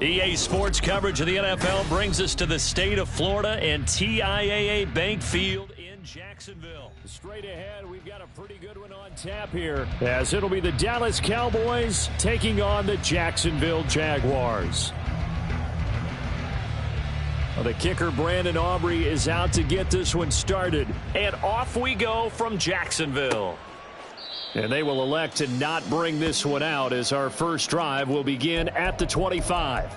EA Sports coverage of the NFL brings us to the state of Florida and TIAA Bank Field in Jacksonville. Straight ahead, we've got a pretty good one on tap here, as it'll be the Dallas Cowboys taking on the Jacksonville Jaguars. Well, the kicker, Brandon Aubrey, is out to get this one started. And off we go from Jacksonville. And they will elect to not bring this one out, as our first drive will begin at the 25.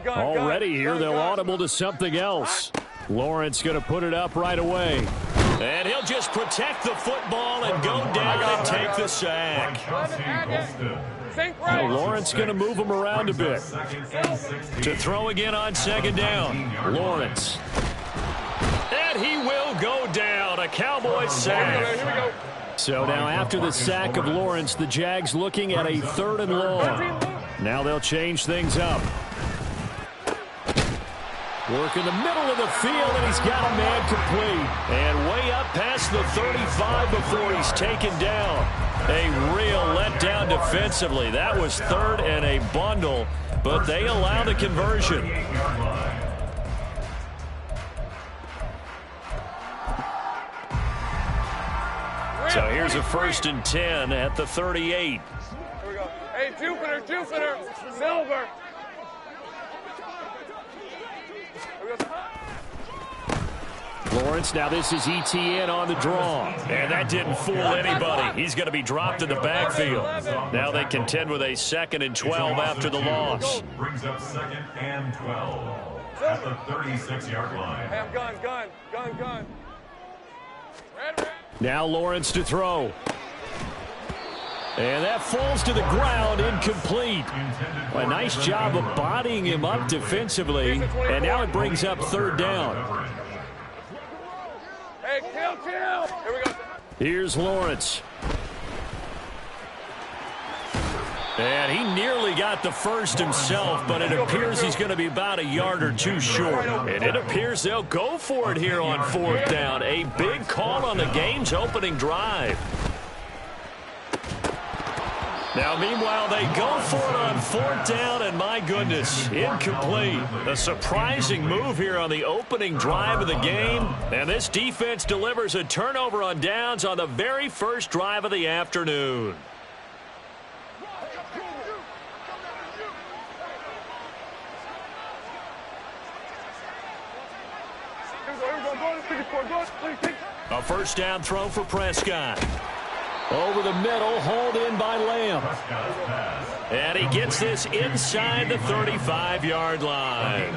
Already here, they'll audible to something else. Lawrence going to put it up right away. And he'll just protect the football and go down and take the sack. Well, Lawrence going to move him around a bit. To throw again on second down. Lawrence. And he will go down. A Cowboys sack. So now after the sack of Lawrence, the Jags looking at a 3rd and long. Now they'll change things up. Work in the middle of the field, and he's got a man complete. And way up past the 35 before he's taken down. A real letdown defensively. That was 3rd and a bundle, but they allow the conversion. So here's a 1st and 10 at the 38. Here we go. Hey, Jupiter, Silver. Lawrence, now this is ETN on the draw. And that didn't fool anybody. He's going to be dropped in the backfield. Now they contend with a 2nd and 12 after the loss. Brings up 2nd and 12 at the 36-yard line. Hey, I'm gun. Now Lawrence to throw. And that falls to the ground, incomplete. A nice job of bodying him up defensively. And now it brings up 3rd down. Hey, kill. Here we go. Here's Lawrence. And he nearly got the first himself, but it appears he's going to be about a yard or two short. And it appears they'll go for it here on 4th down. A big call on the game's opening drive. Now, meanwhile, they go for it on 4th down, and my goodness, incomplete. A surprising move here on the opening drive of the game, and this defense delivers a turnover on downs on the very first drive of the afternoon. A 1st down throw for Prescott. Over the middle, hauled in by Lamb. And he gets this inside the 35-yard line.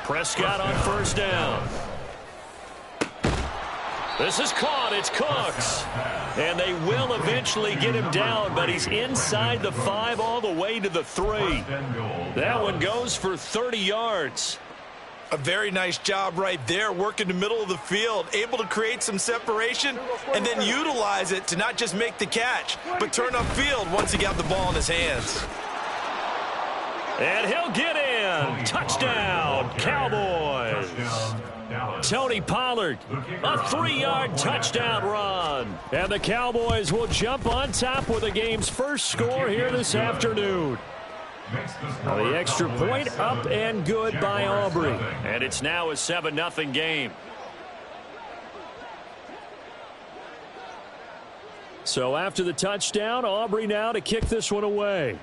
Prescott on 1st down. This is caught. It's Cooks. And they will eventually get him down, but he's inside the 5 all the way to the 3. That one goes for 30 yards. A very nice job right there, working the middle of the field, able to create some separation and then utilize it to not just make the catch, but turn upfield once he got the ball in his hands. And he'll get in. Touchdown, Cowboys. Tony Pollard, a 3-yard touchdown run. And the Cowboys will jump on top with the game's first score here this afternoon. The extra point up and good by Aubrey. And it's now a 7-0 game. So after the touchdown, Aubrey now to kick this one away.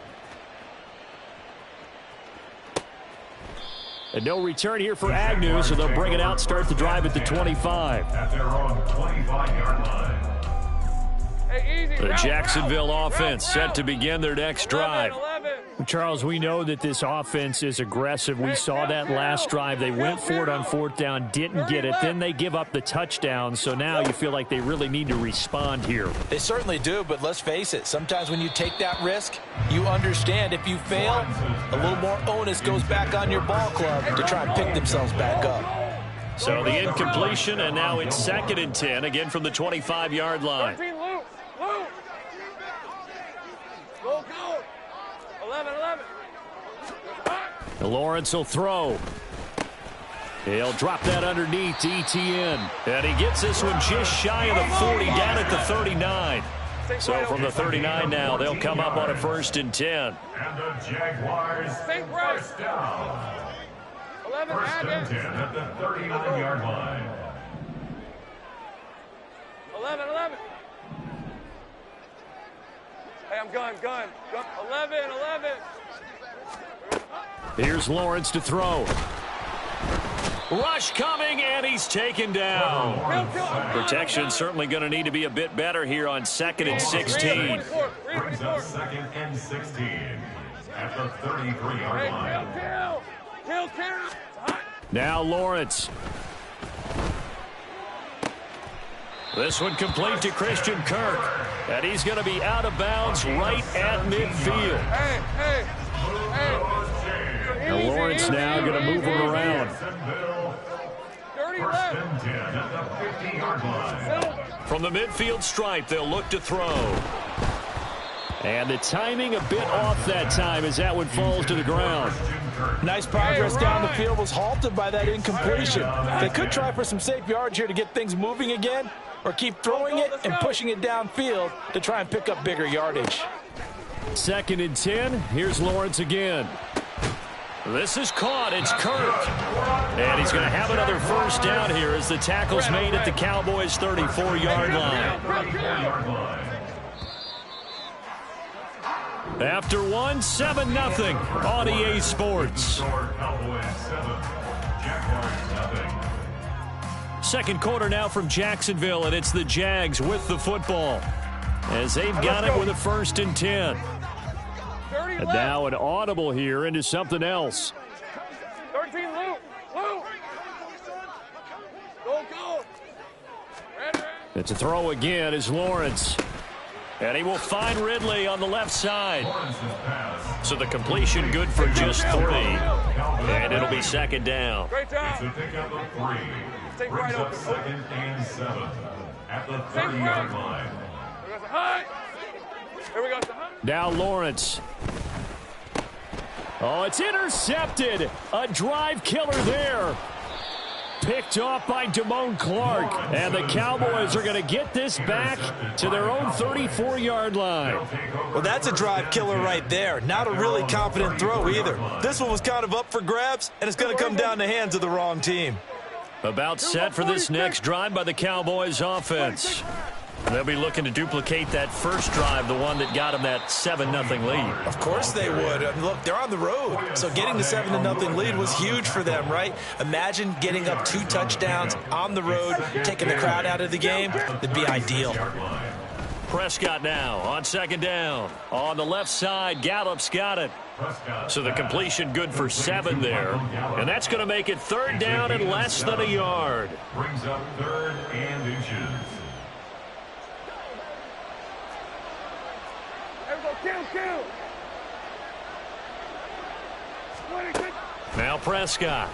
And no return here for Agnew, so they'll bring it out, start the drive at the 25. At their own 25-yard line. The Jacksonville offense set to begin their next drive. Charles, we know that this offense is aggressive. We saw that last drive. They went for it on 4th down, didn't get it. Then they give up the touchdown. So now you feel like they really need to respond here. They certainly do, but let's face it. Sometimes when you take that risk, you understand if you fail, a little more onus goes back on your ball club to try and pick themselves back up. So the incompletion, and now it's 2nd and 10, again from the 25-yard line. 11. Lawrence will throw. He'll drop that underneath to ETN. And he gets this one just shy of the 40, down at the 39. So from the 39 now, they'll come up on a 1st and 10. And the Jaguars first down. 11, First and 10 at the 39-yard line. 11. Hey, I'm gun. 11. Here's Lawrence to throw. Rush coming, and he's taken down. Protection certainly going to need to be a bit better here on 2nd and 16. Brings up 2nd and 16 at the 33-yard line. Kill. Now Lawrence. This one complete to Christian Kirk. And he's going to be out of bounds right at midfield. Hey. Now Lawrence now going to move him around. First and 10 at the 50-yard line. From the midfield stripe, they'll look to throw. And the timing a bit off that time as that one falls to the ground. Nice progress down the field, was halted by that incompletion. They could try for some safe yards here to get things moving again, or keep throwing it and pushing it downfield to try and pick up bigger yardage. 2nd and 10. Here's Lawrence again. This is caught. It's Kirk. And he's going to have another 1st down here as the tackle's made at the Cowboys' 34-yard line. After one, 7-0 on EA Sports. Second quarter now from Jacksonville, and it's the Jags with the football as they've got it with a 1st and 10. And now an audible here into something else. 13, Luke. Go. Red. It's a throw again is Lawrence. And he will find Ridley on the left side. So the completion good for just 3. And it'll be 2nd down. Great job. It's a pickup of 3. Take Brings right up over. 2nd and 7 at the 30-yard line. Here we go. Now Lawrence. Oh, it's intercepted. A drive killer there. Picked off by Damone Clark. And the Cowboys are going to get this back to their own 34-yard line. Well, that's a drive killer right there. Not a really confident throw either. This one was kind of up for grabs, and it's going to come down the hands of the wrong team. About set for this next drive by the Cowboys offense. They'll be looking to duplicate that first drive, the one that got them that 7-0 lead. Of course they would. Look, they're on the road, so getting the 7-0 lead was huge for them, right? Imagine getting up 2 touchdowns on the road, taking the crowd out of the game. That'd be ideal. Prescott now on 2nd down. On the left side, Gallup's got it. So the completion good for 7 there. And that's going to make it 3rd down and less than a yard. Brings up 3rd and inches. Kill. Now Prescott.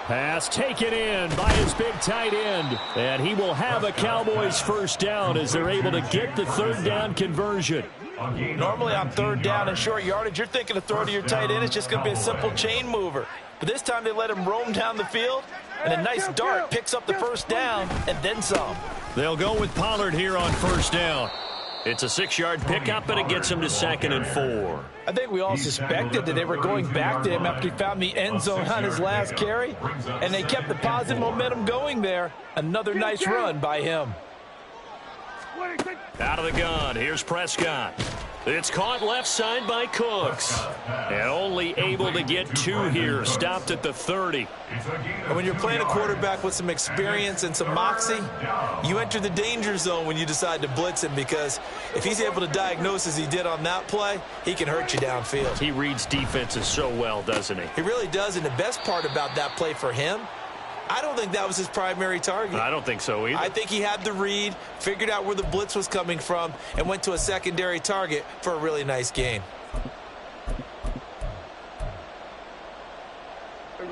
Pass taken in by his big tight end. And he will have a Cowboys 1st down as they're able to get the 3rd down conversion. Normally on 3rd down and short yardage, you're thinking of throw to your tight end. It's just going to be a simple chain mover. But this time they let him roam down the field, and a nice dart picks up the 1st down and then some. They'll go with Pollard here on 1st down. It's a 6-yard pickup, and it gets him to 2nd and 4. I think we all suspected that they were going back to him after he found the end zone on his last carry, and they kept the positive momentum going there. Another nice run by him. Out of the gun, here's Prescott. It's caught left side by Cooks. And only able to get 2 here, stopped at the 30. And when you're playing a quarterback with some experience and some moxie, you enter the danger zone when you decide to blitz him, because if he's able to diagnose as he did on that play, he can hurt you downfield. He reads defenses so well, doesn't he? He really does, and the best part about that play for him, I don't think that was his primary target. I don't think so either. I think he had the read, figured out where the blitz was coming from, and went to a secondary target for a really nice gain.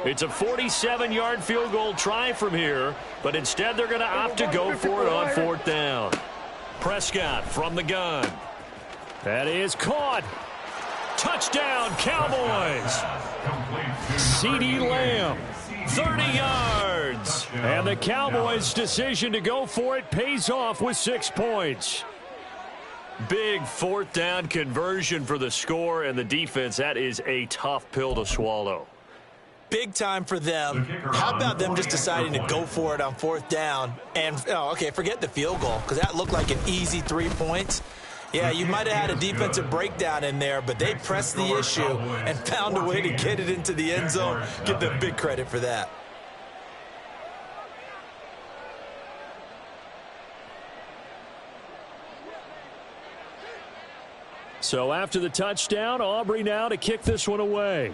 It's a 47-yard field goal try from here, but instead they're going to opt to go for it on 4th down. Prescott from the gun. That is caught. Touchdown, Cowboys. CeeDee Lamb, 30 yards. And the Cowboys' decision to go for it pays off with 6 points. Big 4th down conversion for the score, and the defense, that is a tough pill to swallow. Big time for them. How about them just deciding to go for it on 4th down? And, okay, forget the field goal, because that looked like an easy 3 points. Yeah, you might have had a defensive breakdown in there, but they pressed the issue and found a way to get it into the end zone. Give them big credit for that. So after the touchdown, Aubrey now to kick this one away.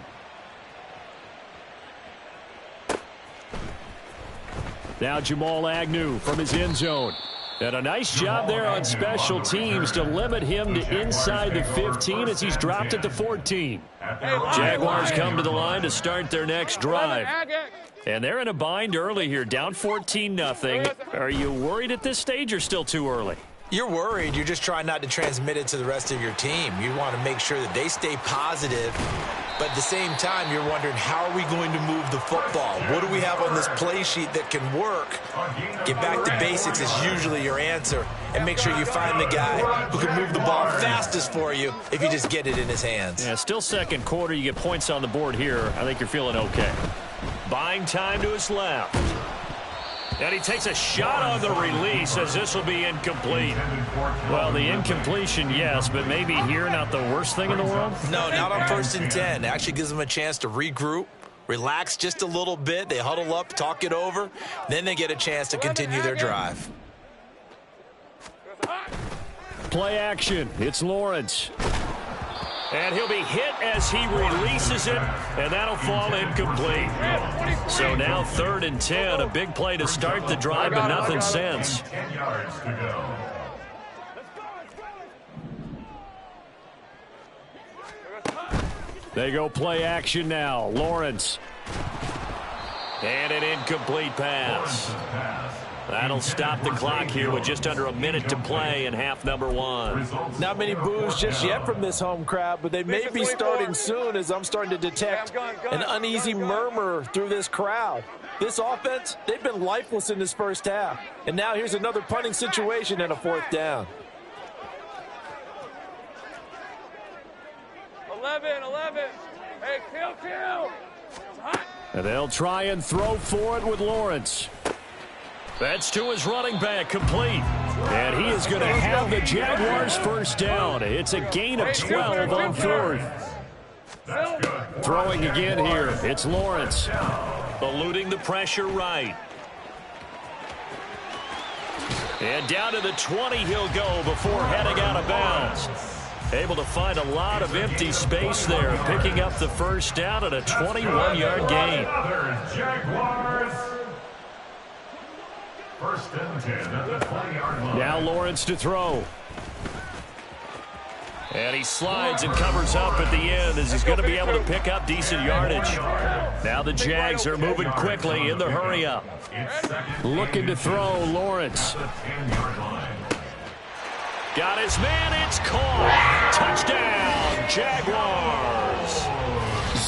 Now Jamal Agnew from his end zone. And a nice job there on special teams to limit him to inside the 15 as he's dropped at the 14. Jaguars come to the line to start their next drive. And they're in a bind early here, down 14-0. Are you worried at this stage or still too early? You're worried. You're just trying not to transmit it to the rest of your team. You want to make sure that they stay positive. But at the same time, you're wondering, how are we going to move the football? What do we have on this play sheet that can work? Get back to basics is usually your answer. And make sure you find the guy who can move the ball fastest for you if you just get it in his hands. Yeah, still second quarter. You get points on the board here. I think you're feeling okay. Buying time to his left. And he takes a shot on the release as this will be incomplete. Well, the incompletion, yes, but maybe here not the worst thing in the world? No, not on 1st and 10. It actually gives them a chance to regroup, relax just a little bit. They huddle up, talk it over. Then they get a chance to continue their drive. Play action. It's Lawrence. And he'll be hit as he releases it, and that'll fall incomplete. So now 3rd and 10, a big play to start the drive, but nothing since. 10 yards to go. They go play action now. Lawrence. And an incomplete pass. That'll stop the clock here with just under a minute to play in half number 1. Not many boos just yet from this home crowd, but they may be starting soon as I'm starting to detect an uneasy murmur through this crowd. This offense, they've been lifeless in this first half. And now here's another punting situation and a 4th down. 11. Hey, kill. And they'll try and throw for it with Lawrence. That's to his running back, complete. And he is going to have the Jaguars' first down. It's a gain of 12 on 4th. Throwing again here. It's Lawrence. Eluding the pressure right. And down to the 20 he'll go before heading out of bounds. Able to find a lot of empty space there, picking up the first down at a 21-yard gain. Jaguars. 1st and 10 at the 20-yard line. Now Lawrence to throw. And he slides and covers up at the end as he's going to be able to pick up decent yardage. Now the Jags are moving quickly in the hurry-up. Looking to throw, Lawrence. Got his man, it's caught. Touchdown, Jaguars.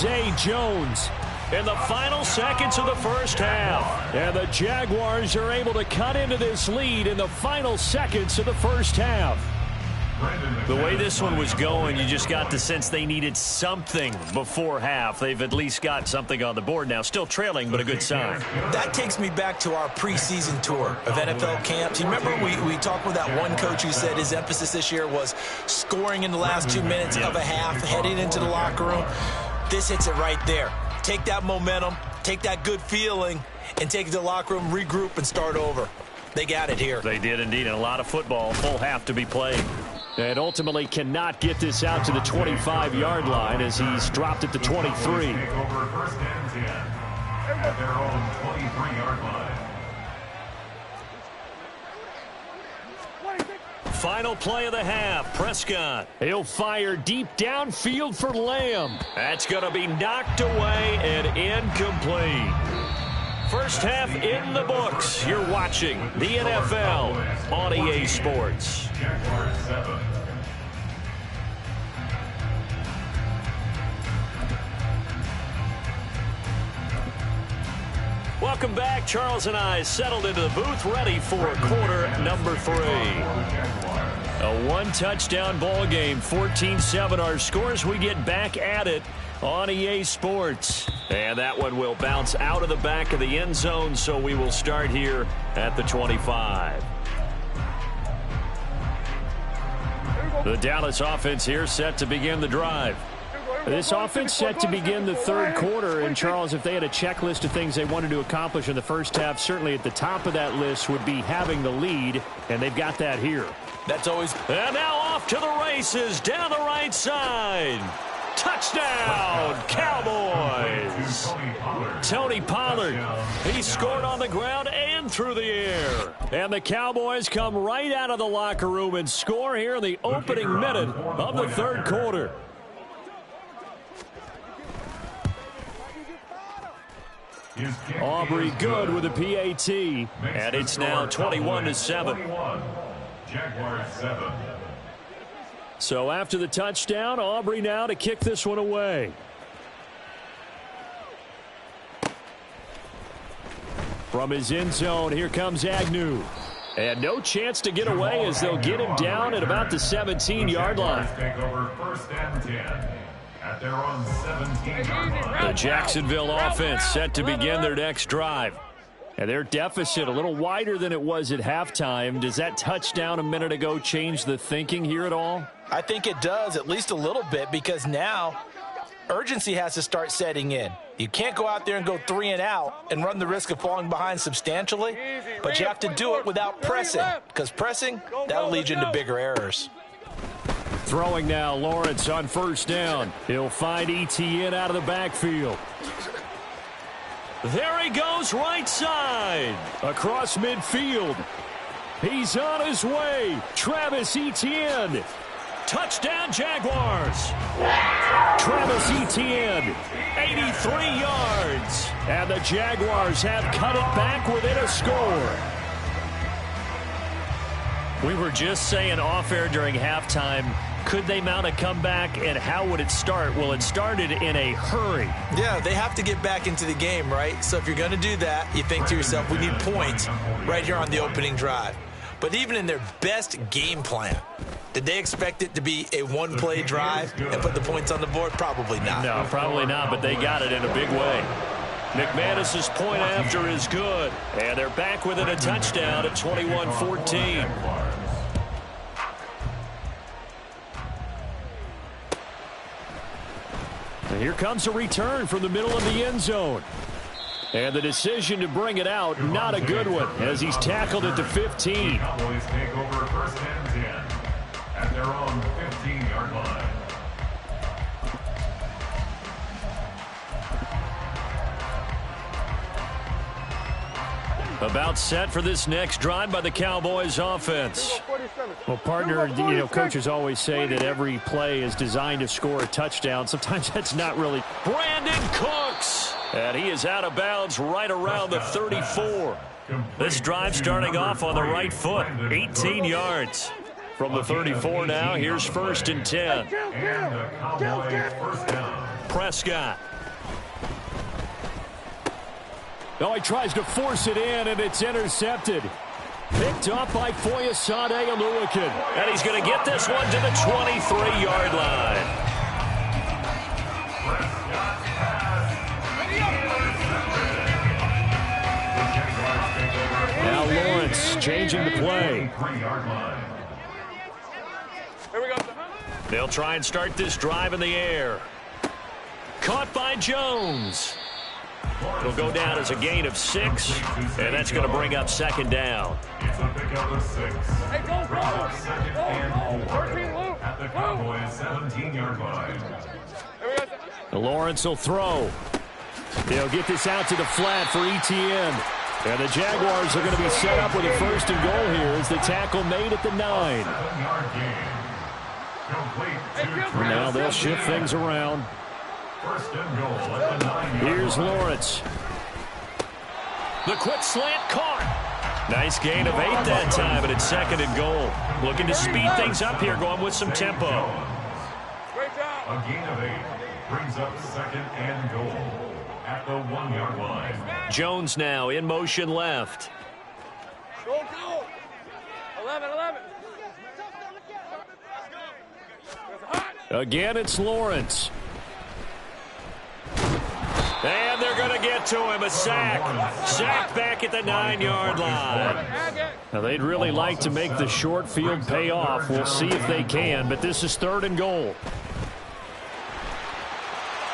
Zay Jones in the final seconds of the first half. And the Jaguars are able to cut into this lead in the final seconds of the first half. The way this one was going, you just got the sense they needed something before half. They've at least got something on the board now. Still trailing, but a good sign. That takes me back to our preseason tour of NFL camps. You remember we talked with that one coach who said his emphasis this year was scoring in the last 2 minutes of a half, heading into the locker room. This hits it right there. Take that momentum, take that good feeling, and take it to the locker room, regroup, and start over. They got it here. They did indeed, and a lot of football, full half to be played. And ultimately cannot get this out to the 25-yard line as he's dropped at the 23. Over 1st and 10 at their own 23-yard line. Final play of the half, Prescott. He'll fire deep downfield for Lamb. That's going to be knocked away and incomplete. First half in the books. You're watching the NFL on EA Sports. welcome back. Charles and I settled into the booth, ready for quarter number 3. A one-touchdown ball game, 14-7 our scores. We get back at it on EA Sports. And that one will bounce out of the back of the end zone, so we will start here at the 25. The Dallas offense here set to begin the drive. This offense set to begin the third quarter. And, Charles, if they had a checklist of things they wanted to accomplish in the first half, certainly at the top of that list would be having the lead, and they've got that here. That's always... And now off to the races down the right side. Touchdown, Cowboys. Tony Pollard, he scored on the ground and through the air. And the Cowboys come right out of the locker room and score here in the opening minute of the third quarter. Aubrey good with a PAT, and it's now 21-7. Jaguars 7. So after the touchdown, Aubrey now to kick this one away. From his end zone, here comes Agnew. And no chance to get away as they'll get him down at about the 17-yard line. Take over 1st and 10 at their own 17-yard line. The Jacksonville offense set to begin their next drive. And their deficit a little wider than it was at halftime. Does that touchdown a minute ago change the thinking here at all? I think it does, at least a little bit, because now urgency has to start setting in. You can't go out there and go 3 and out and run the risk of falling behind substantially, but you have to do it without pressing, because pressing, that'll lead you into bigger errors. Throwing now, Lawrence on first down. He'll find Etienne out of the backfield. There he goes, right side, across midfield. He's on his way. Travis Etienne. Touchdown, Jaguars. Travis Etienne, 83 yards. And the Jaguars have cut it back within a score. We were just saying off-air during halftime, could they mount a comeback, and how would it start? Well, it started in a hurry. Yeah, they have to get back into the game, right? So if you're going to do that, you think to yourself, we need points right here on the opening drive. But even in their best game plan, did they expect it to be a one-play drive and put the points on the board? Probably not. No, probably not, but they got it in a big way. McManus's point after is good, and they're back within a touchdown at 21-14. And here comes a return from the middle of the end zone. And the decision to bring it out, not a good one, as he's tackled at the 15. Cowboys take over 1st and 10 at their own 15-yard line. About set for this next drive by the Cowboys offense. Well, partner, you know, coaches always say that every play is designed to score a touchdown. Sometimes that's not really. Brandon Cooks, and he is out of bounds right around the 34. This drive starting off on the right foot, 18 yards. From the 34 now, here's 1st and 10. And the Cowboys 1st down. Prescott. Oh, he tries to force it in, and it's intercepted. Picked up by Foyesade Oluwakin. And he's going to get this one to the 23-yard line. Now Lawrence changing the play. They'll try and start this drive in the air. Caught by Jones. It'll go down as a gain of 6, and that's going to bring up 2nd down. It's a pickup of 6. Hey, go, Brings up 2nd and 4 at the Cowboys 17-yard line. Lawrence will throw. They'll get this out to the flat for Etienne. And the Jaguars are going to be set up with a 1st and goal here as the tackle made at the 9. 7-yard gain. Complete to Now they'll shift things around. 1st and goal at the 9-yard Here's line. Lawrence. The quick slant caught. Nice gain of 8 that time, and it's 2nd and goal. Looking to speed things up here, going with some tempo. Great job. A gain of 8 brings up 2nd and goal at at the 1-yard line. Jones now in motion left. Go, go. 11. Again, it's Lawrence. And they're going to get to him. A sack. Sack back at the 9-yard line. Now, they'd really like to make the short field pay off. We'll see if they can, but this is 3rd and goal.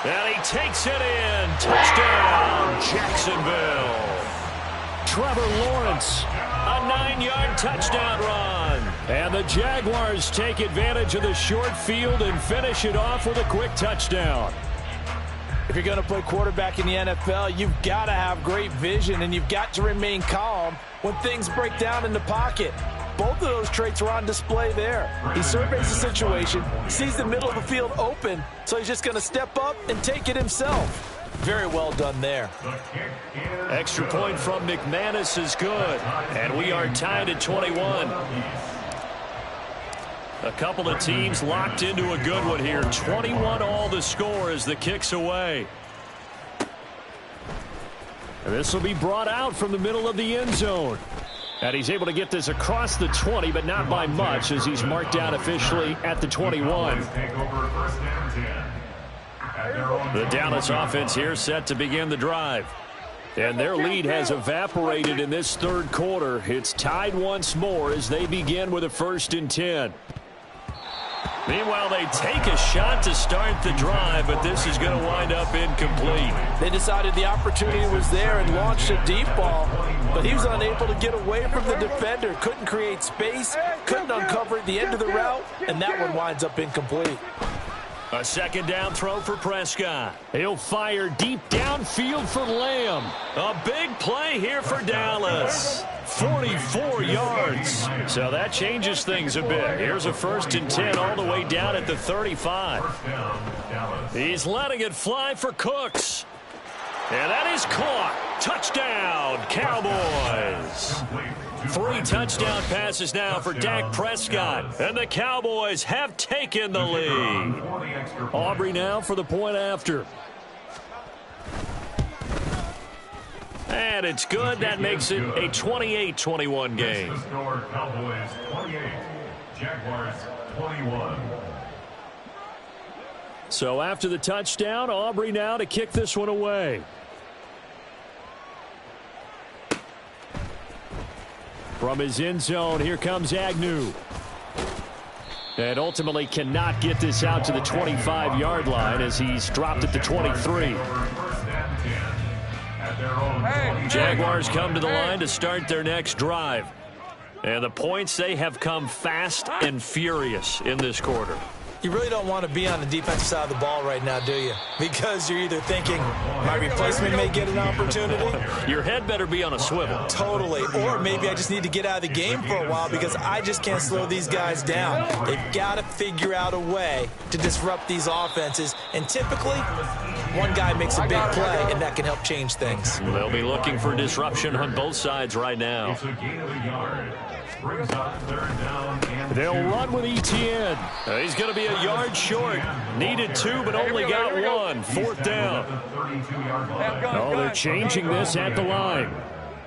And he takes it in. Touchdown, Jacksonville. Trevor Lawrence, a 9-yard touchdown run. And the Jaguars take advantage of the short field and finish it off with a quick touchdown. If you're going to play quarterback in the NFL, you've got to have great vision, and you've got to remain calm when things break down in the pocket. Both of those traits were on display there. He surveys the situation, sees the middle of the field open, so he's just going to step up and take it himself. Very well done there. Extra point from McManus is good, and we are tied at 21. A couple of teams locked into a good one here. 21 all the score as the kick's away. And this will be brought out from the middle of the end zone. And he's able to get this across the 20, but not by much, as he's marked down officially at the 21. The Dallas offense here set to begin the drive. And their lead has evaporated in this 3rd quarter. It's tied once more as they begin with a 1st and 10. Meanwhile, they take a shot to start the drive, but this is going to wind up incomplete. They decided the opportunity was there and launched a deep ball, but he was unable to get away from the defender. Couldn't create space, couldn't uncover at the end of the route, and that one winds up incomplete. A 2nd down throw for Prescott. He'll fire deep downfield for Lamb. A big play here for Dallas. 44 yards. So that changes things a bit. Here's a 1st and 10 all the way down at the 35. He's letting it fly for Cooks. And that is caught. Touchdown, Cowboys. 3 touchdown passes now for Dak Prescott. And the Cowboys have taken the lead. Aubrey now for the point after. And it's good. That makes it a 28-21 game. Cowboys 28, Jaguars 21. So after the touchdown, Aubrey now to kick this one away. From his end zone, here comes Agnew. And ultimately cannot get this out to the 25-yard line as he's dropped at the 23. Jaguars come to the line to start their next drive. And the points, they have come fast and furious in this quarter. You really don't want to be on the defensive side of the ball right now, do you? Because you're either thinking, my replacement may get an opportunity. Your head better be on a swivel. Totally. Or maybe I just need to get out of the game for a while because I just can't slow these guys down. They've got to figure out a way to disrupt these offenses. And typically, one guy makes a big play, and that can help change things. They'll be looking for disruption on both sides right now. It's a gain of a yard. Brings up 3rd down and They'll 2. run with ETN. He's going to be a yard short. Needed 2, but only got 1. 4th down. Oh, they're changing this at the line.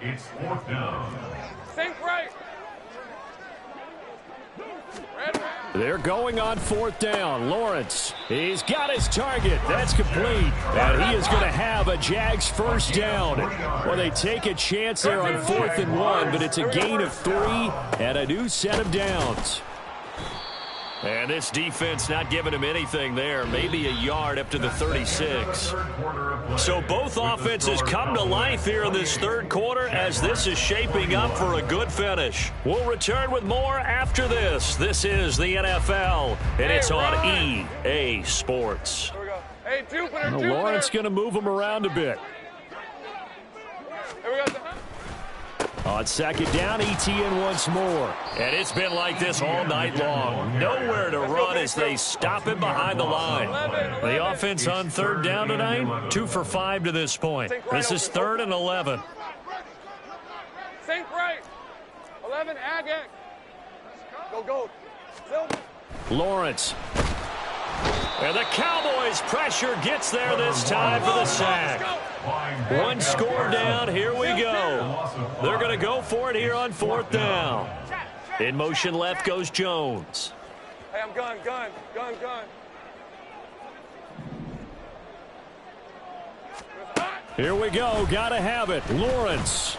It's 4th down. Think right. They're going on 4th down. Lawrence, he's got his target. That's complete. And he is going to have a Jags 1st down. Well, they take a chance there on 4th and 1, but it's a gain of 3 and a new set of downs. And this defense not giving him anything there. Maybe a yard up to the 36. So both offenses come to life here in this 3rd quarter as this is shaping up for a good finish. We'll return with more after this. This is the NFL, and it's on EA Sports. Here we go. Hey, Jupiter. Lawrence going to move him around a bit. Here we go. On 2nd down, ETN once more. And it's been like this all night long. Nowhere to run as they stop him behind the line. The offense on 3rd down tonight, 2 for 5 to this point. This is 3rd and 11. Think right. 11, Agak. Go. Silver. Lawrence. And the Cowboys pressure gets there this time for the sack. One score down. Here we go. They're going to go for it here on 4th down. In motion left goes Jones. Hey, I'm gun. Here we go. Got to have it. Lawrence.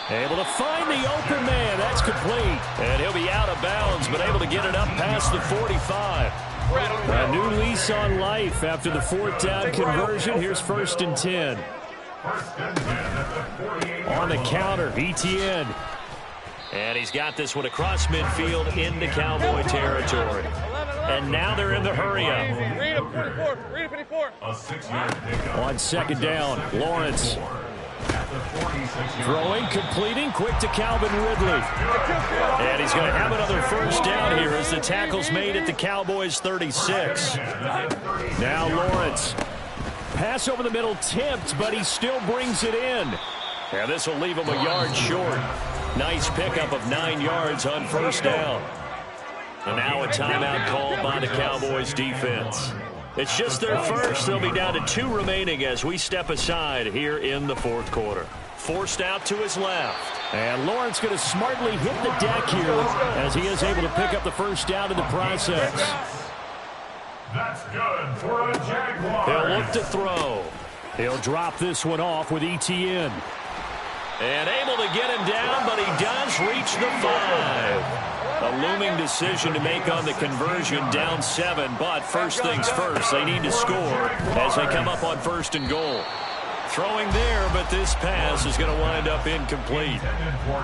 Able to find the open man. That's complete. And he'll be out of bounds, but able to get it up past the 45. A new lease on life after the 4th down conversion. Here's 1st and 10. On the counter, Etienne. And he's got this one across midfield into Cowboy territory. And now they're in the hurry-up. Read him, 44. Read him, 54. On 2nd down, Lawrence. Throwing, completing, quick to Calvin Ridley. And he's going to have another 1st down here as the tackle's made at the Cowboys' 36. Now Lawrence. Pass over the middle tipped, but he still brings it in. And this will leave him a yard short. Nice pickup of 9 yards on 1st down. And now a timeout called by the Cowboys defense. It's just their first. They'll be down to 2 remaining as we step aside here in the 4th quarter. Forced out to his left. And Lawrence going to smartly hit the deck here as he is able to pick up the 1st down in the process. That's good for a Jaguar. He'll look to throw. He'll drop this one off with Etienne. And able to get him down, but he does reach the 5. A looming decision to make on the conversion, down 7. But first things first, they need to score as they come up on 1st and goal. Throwing there, but this pass is going to wind up incomplete.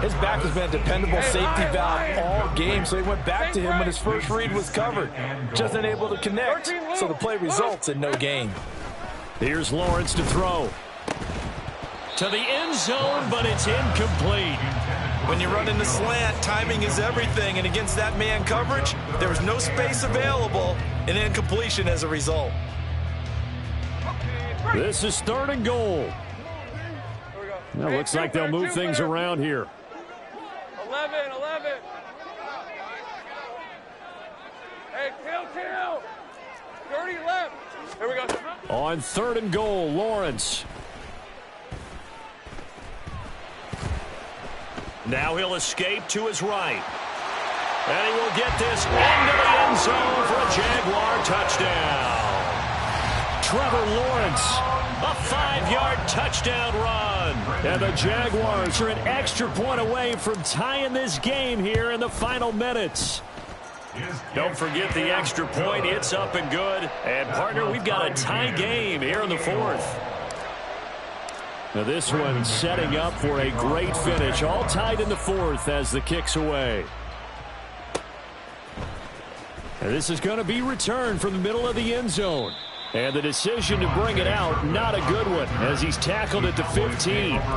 His back has been a dependable safety valve all game, so he went back to him when his first read was covered. Just unable to connect, so the play results in no gain. Here's Lawrence to throw. To the end zone, but it's incomplete. When you run in the slant, timing is everything, and against that man coverage, there was no space available, and incompletion as a result. This is 3rd and goal. Now, looks like they'll move things around here. 11. Hey, kill. 30 left. Here we go. On 3rd and goal, Lawrence. Now he'll escape to his right. And he will get this into the end zone for a Jaguar touchdown. Trevor Lawrence, a 5-yard touchdown run. And the Jaguars are an extra point away from tying this game here in the final minutes. Don't forget the extra point. It's up and good. And, partner, we've got a tie game here in the 4th. Now this one setting up for a great finish. All tied in the 4th as the kick's away. And this is going to be returned from the middle of the end zone. And the decision to bring it out, not a good one, as he's tackled at the 15. At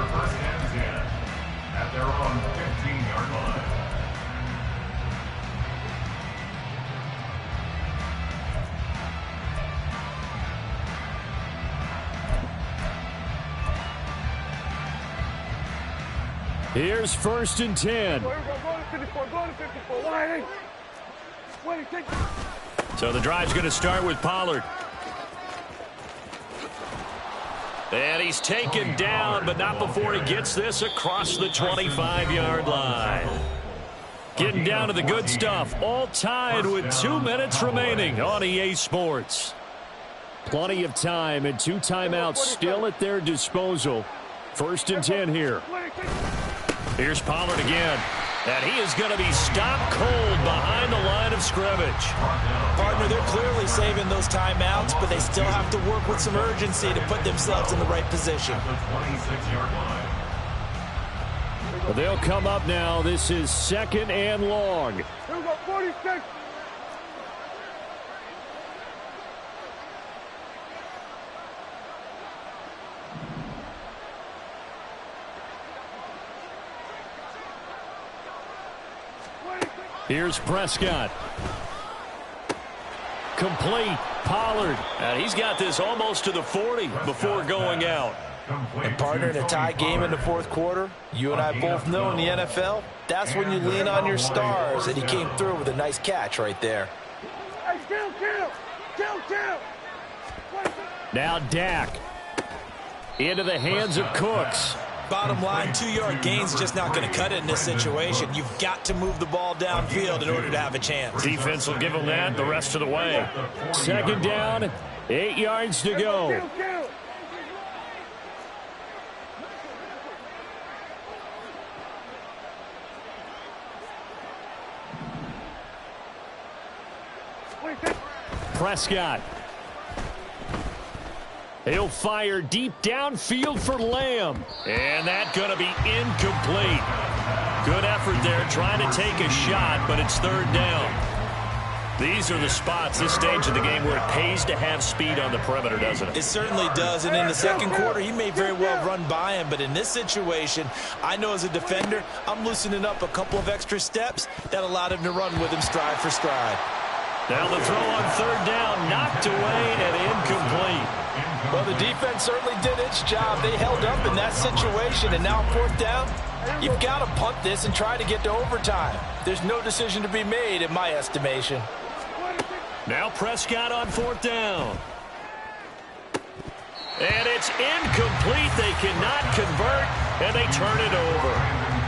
their own 15-yard line. Here's 1st and 10. Go to 54. Wait, take. So the drive's going to start with Pollard. And he's taken down, but not before he gets this across the 25-yard line. Getting down to the good stuff. All tied with 2 minutes remaining on EA Sports. Plenty of time and 2 timeouts still at their disposal. 1st and 10 here. Here's Pollard again. And he is going to be stopped cold behind the line of scrimmage. Partner, they're clearly saving those timeouts, but they still have to work with some urgency to put themselves in the right position. Well, they'll come up now. This is 2nd and long. Here we go, 46. Here's Prescott. Complete. Pollard. And he's got this almost to the 40 before going out. And partner, in a tie game in the 4th quarter, you and I both know in the NFL, that's when you lean on your stars, and he came through with a nice catch right there. Hey, kill. Now Dak. into the hands of Cooks. Bottom line, 2-yard gain's just not going to cut it in this situation. You've got to move the ball downfield in order to have a chance. Defense will give them that the rest of the way. Second down, 8 yards to go. Prescott. He'll fire deep downfield for Lamb. And that's going to be incomplete. Good effort there trying to take a shot, but it's third down. These are the spots, this stage of the game, where it pays to have speed on the perimeter, doesn't it? It certainly does, and in the second quarter, he may very well run by him, but in this situation, I know as a defender, I'm loosening up a couple of extra steps that allowed him to run with him stride for stride. Now the throw on third down, knocked away and incomplete. Well, the defense certainly did its job. They held up in that situation, and now fourth down, you've got to punt this and try to get to overtime. There's no decision to be made in my estimation. Now Prescott on fourth down. And it's incomplete. They cannot convert, and they turn it over.